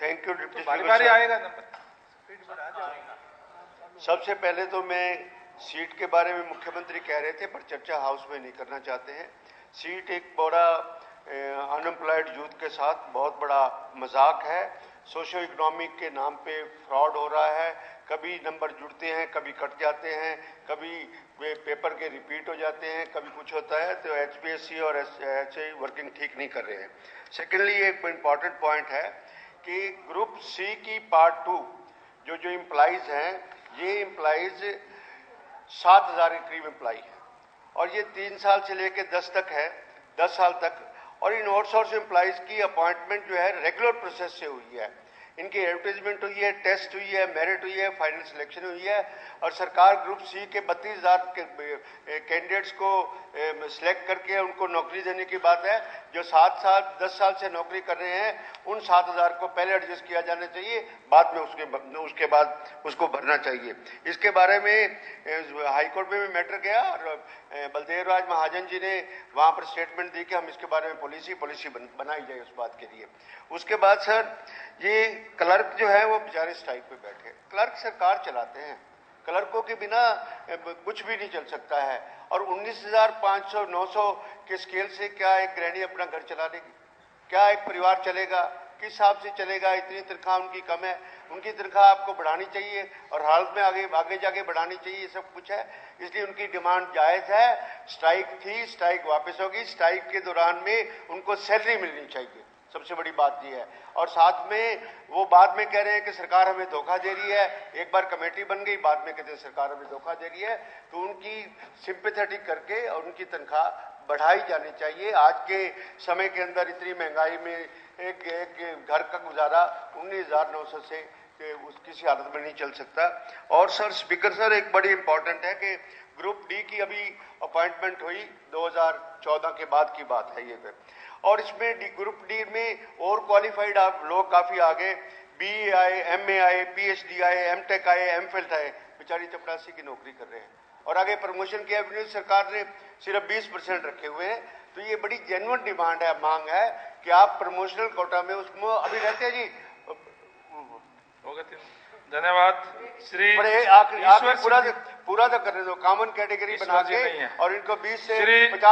Thank you deputy बारी बारी आएगा नंबर। सबसे पहले तो मैं सीट के बारे में मुख्यमंत्री कह रहे थे, पर चर्चा हाउस में नहीं करना चाहते हैं। सीट एक बड़ा अनएम्प्लॉयड यूथ के साथ बहुत बड़ा मजाक है। सोशो इकोनॉमिक के नाम पे फ्रॉड हो रहा है। कभी नंबर जुड़ते हैं, कभी कट जाते हैं, कभी वे पेपर के रिपीट हो जाते हैं, कभी कुछ होता है। तो HPSC और HI वर्किंग ठीक नहीं कर रहे हैं। सेकेंडली, एक इम्पॉर्टेंट पॉइंट है कि ग्रुप सी की पार्ट 2 जो एम्प्लॉइज हैं, ये एम्प्लॉइज 7,000 के करीब एम्प्लॉई है और ये 3 साल से लेकर 10 तक है, 10 साल तक। और इन आउटसोर्स एम्प्लॉइज की अपॉइंटमेंट जो है रेगुलर प्रोसेस से हुई है। इनकी एडवर्टाइजमेंट हुई है, टेस्ट हुई है, मेरिट हुई है, फाइनल सिलेक्शन हुई है और सरकार ग्रुप सी के 32,000 कैंडिडेट्स को सिलेक्ट करके उनको नौकरी देने की बात है। जो 7 साल 10 साल से नौकरी कर रहे हैं, उन 7,000 को पहले एडजस्ट किया जाना चाहिए, बाद में उसके बाद उसको भरना चाहिए। इसके बारे में हाईकोर्ट में भी मैटर गया और बलदेव राज महाजन जी ने वहाँ पर स्टेटमेंट दी कि हम इसके बारे में पॉलिसी बनाई जाए उस बात के लिए। उसके बाद सर, ये क्लर्क जो है वो बेचारे स्ट्राइक पे बैठे। क्लर्क सरकार चलाते हैं, क्लर्कों के बिना कुछ भी नहीं चल सकता है। और 19,500 900 के स्केल से क्या एक गृहिणी अपना घर चला लेगी? क्या एक परिवार चलेगा? किस हिसाब से चलेगा? इतनी तनख्वाह उनकी कम है। उनकी तनख्वाह आपको बढ़ानी चाहिए और हालत में आगे जाके बढ़ानी चाहिए। ये सब कुछ है, इसलिए उनकी डिमांड जायज़ है। स्ट्राइक थी, स्ट्राइक वापस होगी। स्ट्राइक के दौरान में उनको सैलरी मिलनी चाहिए, सबसे बड़ी बात यह है। और साथ में वो बाद में कह रहे हैं कि सरकार हमें धोखा दे रही है। एक बार कमेटी बन गई, बाद में कहते हैं सरकार हमें धोखा दे रही है। तो उनकी सिंपैथेटिक करके और उनकी तनख्वाह बढ़ाई जानी चाहिए। आज के समय के अंदर इतनी महंगाई में एक घर का गुजारा 19,900 से किसी हालत में नहीं चल सकता। और सर स्पीकर सर, एक बड़ी इंपॉर्टेंट है कि ग्रुप डी की अभी अपॉइंटमेंट हुई, 2014 के बाद की बात है ये पे। और इसमें ग्रुप डी में और क्वालिफाइड आप लोग काफ़ी आगे, BA आए, MA आए, PhD आए, MTech आए, MPhil आए, बेचारी चपरासी की नौकरी कर रहे हैं। और आगे प्रमोशन के एवेन्यू सरकार ने सिर्फ 20% रखे हुए हैं। तो ये बड़ी जेन्युइन डिमांड है, मांग है कि आप प्रमोशनल कोटा में उसमें अभी रहते हैं जी। धन्यवाद श्री। आखिर पूरा तो करने दो, कॉमन कैटेगरी बना के और इनको 20 से 50